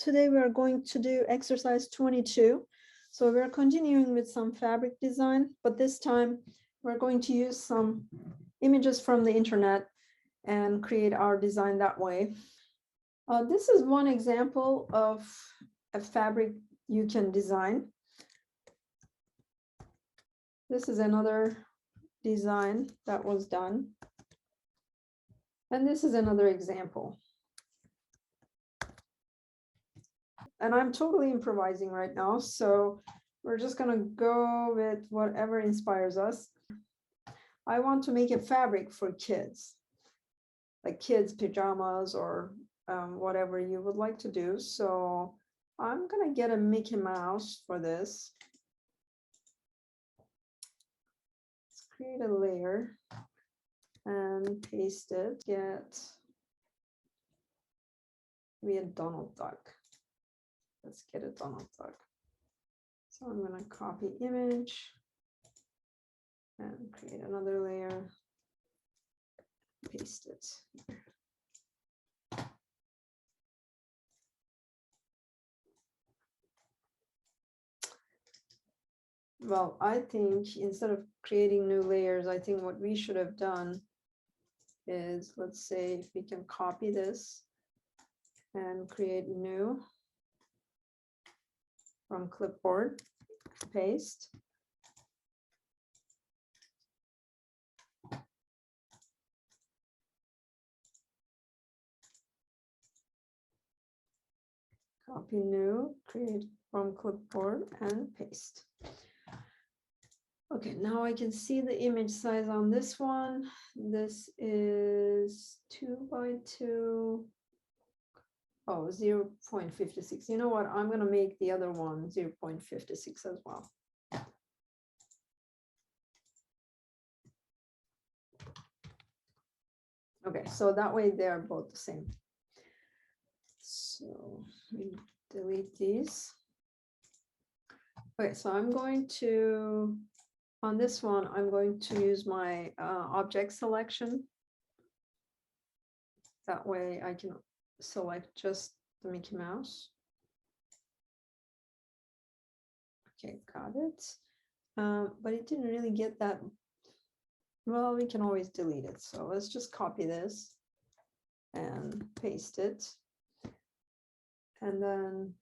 today we are going to do exercise 22. So we're continuing with some fabric design, but this time we're going to use some images from the internet and create our design that way. This is one example of a fabric you can design. This is another design that was done. And this is another example. And I'm totally improvising right now, so we're just gonna go with whatever inspires us. I want to make a fabric for kids, like kids' pajamas or whatever you would like to do. So I'm gonna get a Mickey Mouse for this. Let's create a layer and paste it. Get maybe a Donald Duck. Let's get a Donald Duck. So I'm going to copy image and create another layer, paste it here. Well, I think instead of creating new layers, I think what we should have done is, let's say if we can copy this and create new from clipboard, paste. Copy new, create from clipboard and paste. Okay, now I can see the image size on this one. This is 2 by 2. Oh, 0.56. You know what? I'm going to make the other one 0.56 as well. Okay, so that way they're both the same. So we delete these. Okay, so I'm going to, on this one, I'm going to use my object selection. That way I can select just the Mickey Mouse. Okay, got it. But it didn't really get that. Well, we can always delete it. So let's just copy this and paste it. And then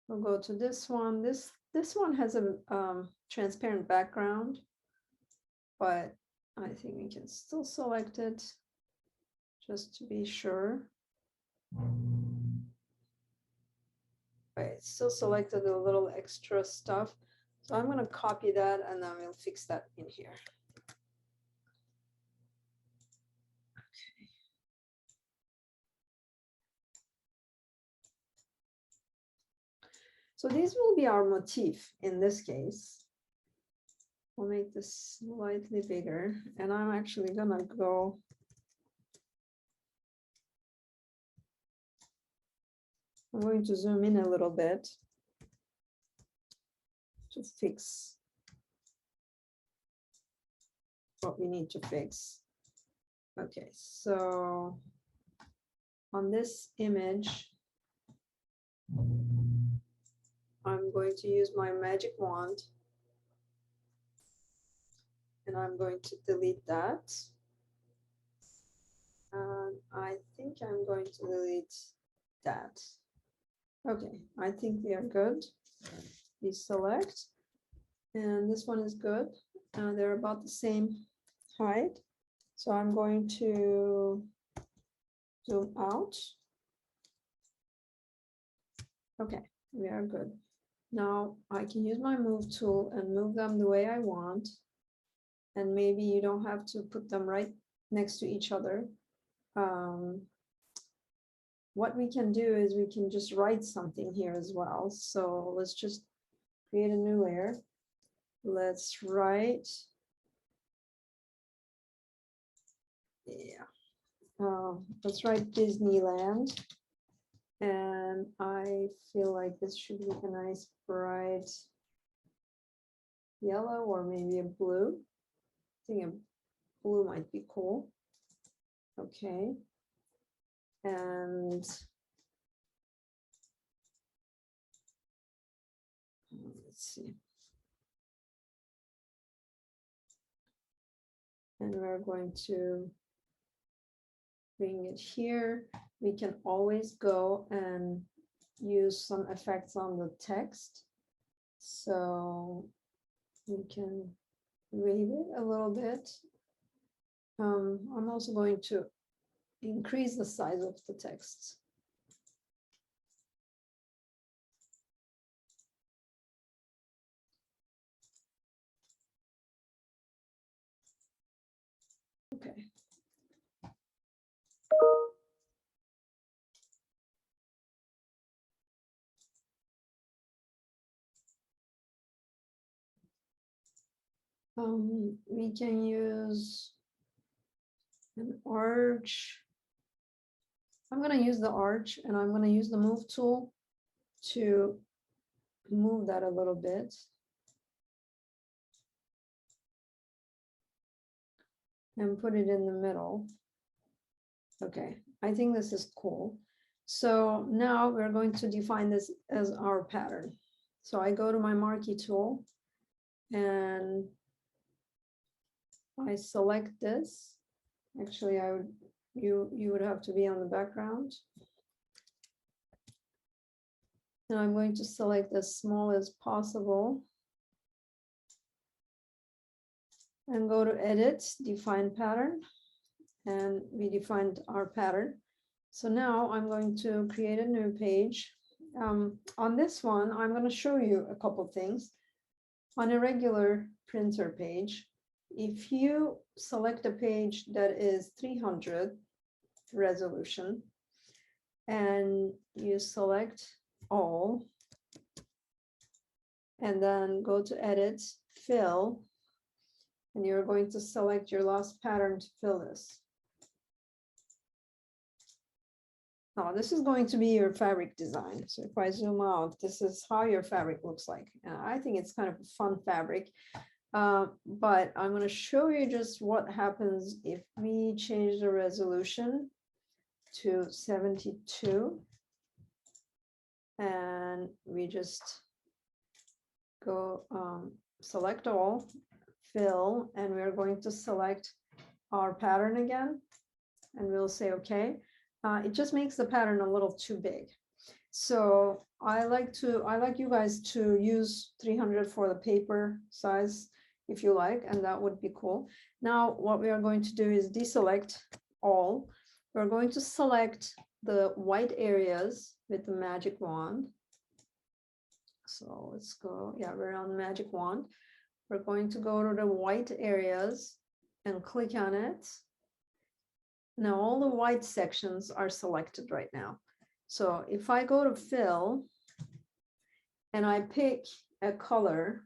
we'll go to this one. This one has a transparent background, but I think we can still select it just to be sure. Right, it's still selected a little extra stuff. So I'm going to copy that and then we'll fix that in here. Okay. So these will be our motif in this case. We'll make this slightly bigger, and I'm actually going to go I'm going to zoom in a little bit to fix what we need to fix. Okay, so on this image, I'm going to use my magic wand and I'm going to delete that. And I think I'm going to delete that. Okay, I think we are good. We select, and this one is good. They're about the same height. So I'm going to zoom out. Okay, we are good. Now I can use my move tool and move them the way I want. And maybe you don't have to put them right next to each other. What we can do is we can just write something here as well. So let's just create a new layer. Let's write. Let's write Disneyland. And I feel like this should be a nice bright yellow or maybe a blue. I think a blue might be cool. Okay. And Let's see. And we're going to bring it here. We can always go and use some effects on the text. So we can wave it a little bit. I'm also going to increase the size of the text. Okay. We can use an arch. I'm going to use the arch, and I'm going to use the move tool to move that a little bit. And put it in the middle. Okay, I think this is cool. So now we're going to define this as our pattern. So I go to my marquee tool and I select this. Actually, you would have to be on the background. And I'm going to select as small as possible. And go to edit, define pattern. And we defined our pattern. So now I'm going to create a new page. On this one, I'm going to show you a couple of things. On a regular printer page, if you select a page that is 300 resolution and you select all and then go to edit, fill, and you're going to select your last pattern to fill this. Now, this is going to be your fabric design. So if I zoom out, this is how your fabric looks like. And I think it's kind of a fun fabric. But I'm going to show you just what happens if we change the resolution to 72. And we just go select all, fill, and we're going to select our pattern again. And we'll say, okay. It just makes the pattern a little too big. So I like you guys to use 300 for the paper size if you like, and that would be cool. Now, what we are going to do is deselect all. We're going to select the white areas with the magic wand. So let's go, yeah, we're on the magic wand. We're going to go to the white areas and click on it. Now all the white sections are selected right now. So if I go to fill and I pick a color,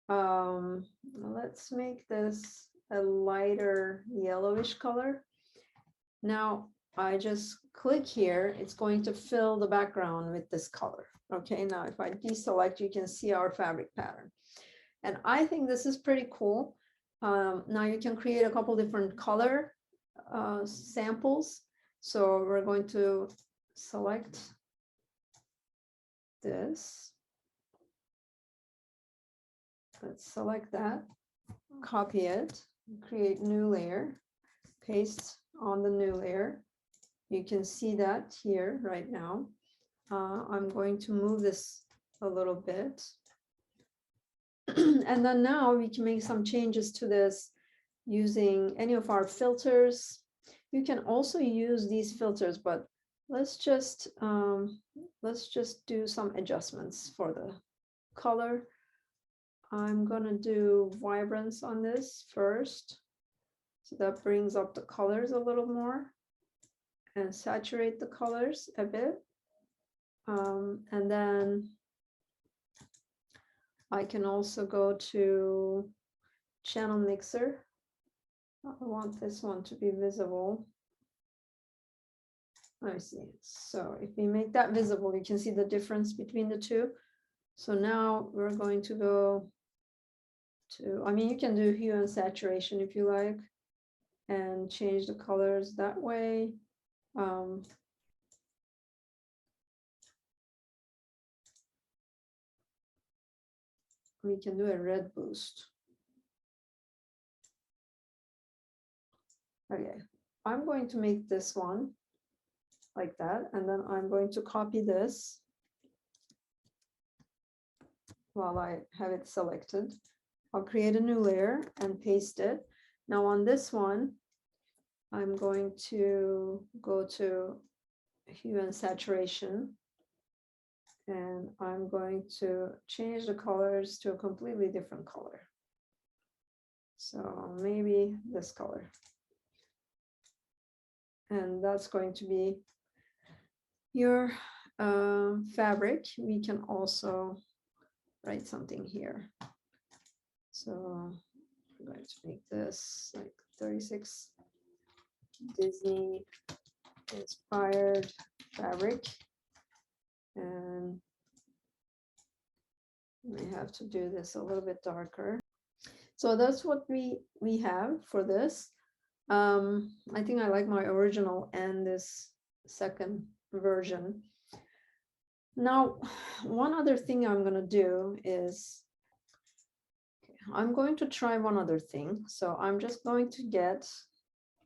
let's make this a lighter yellowish color. Now I just click here, it's going to fill the background with this color. Okay, now if I deselect, you can see our fabric pattern. And I think this is pretty cool. Now you can create a couple different color samples. So we're going to select this. Let's select that, copy it, create new layer, paste on the new layer. You can see that here right now. I'm going to move this a little bit. And then now we can make some changes to this using any of our filters. You can also use these filters, but let's just do some adjustments for the color. I'm gonna do vibrance on this first. So that brings up the colors a little more and saturate the colors a bit. And then I can also go to channel mixer. I want this one to be visible. Let me see. So if we make that visible, you can see the difference between the two. So now we're going to go to, I mean, you can do hue and saturation if you like, and change the colors that way. we can do a red boost. Okay, I'm going to make this one like that, and then I'm going to copy this while I have it selected. I'll create a new layer and paste it. Now on this one, I'm going to go to hue and saturation, and I'm going to change the colors to a completely different color. So maybe this color. And that's going to be your fabric. We can also write something here. So I'm going to make this like 36 Disney inspired fabric, and we have to do this a little bit darker. So that's what we have for this. I think I like my original and this second version. Now, one other thing I'm going to do is I'm going to try one other thing. So I'm just going to get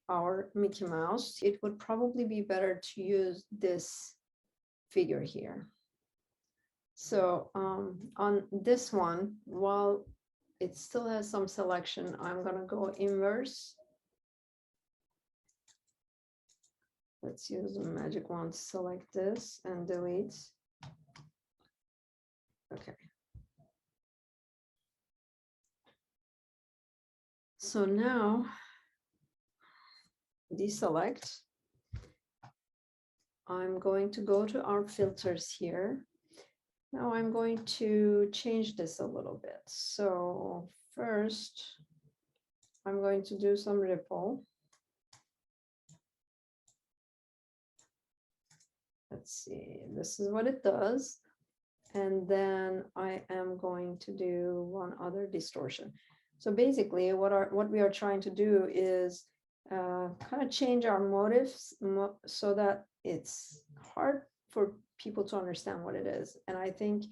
our Mickey Mouse. It would probably be better to use this figure here. So on this one, while it still has some selection, I'm going to go inverse. Let's use the magic wand, select this and delete. Okay. So now deselect. I'm going to go to our filters here. Now I'm going to change this a little bit. So first, I'm going to do some ripple. Let's see, this is what it does. And then I am going to do one other distortion. So basically what we are trying to do is kind of change our motifs so that it's hard for people to understand what it is. And I think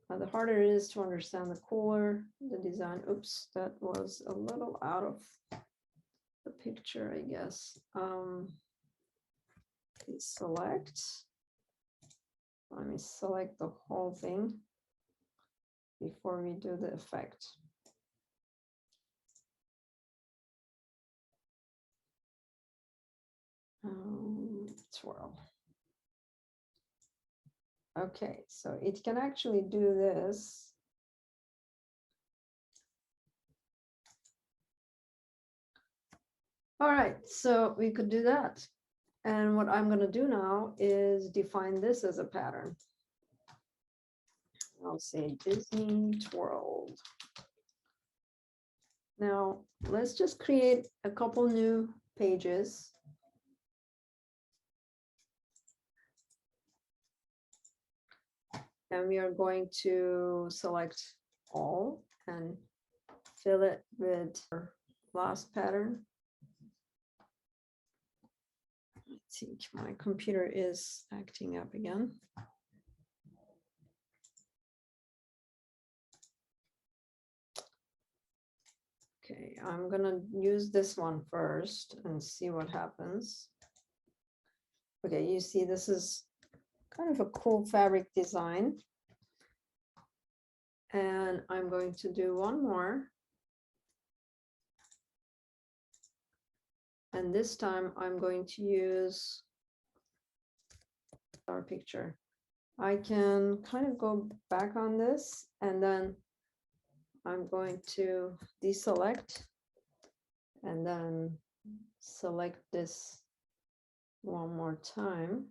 the harder it is to understand, the cooler the design. Oops, that was a little out of the picture, I guess. Select. Let me select the whole thing before we do the effect. Twirl. Okay, so it can actually do this. All right, so we could do that. And what I'm going to do now is define this as a pattern. I'll say Disney twirled. Now, let's just create a couple new pages. And we are going to select all and fill it with our last pattern. I think my computer is acting up again. Okay, I'm gonna use this one first and see what happens. Okay, you see this is kind of a cool fabric design. And I'm going to do one more. And this time I'm going to use our picture. I can kind of go back on this, and then I'm going to deselect and then select this one more time.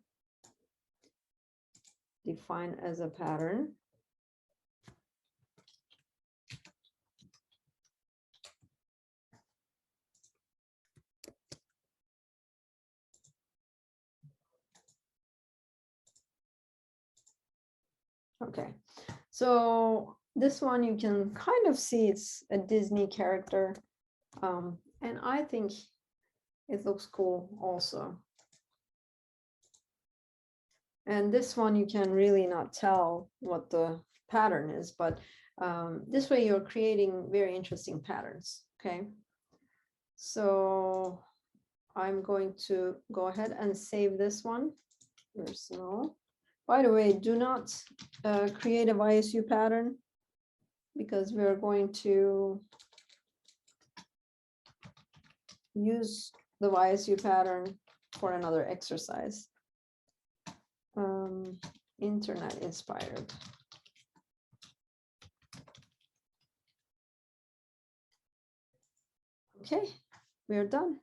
Define as a pattern. Okay, so this one you can kind of see it's a Disney character, and I think it looks cool also. And this one you can really not tell what the pattern is, but this way you're creating very interesting patterns. Okay, so I'm going to go ahead and save this one. Personal. By the way, do not create a YSU pattern, because we're going to use the YSU pattern for another exercise. Internet inspired. Okay, we are done.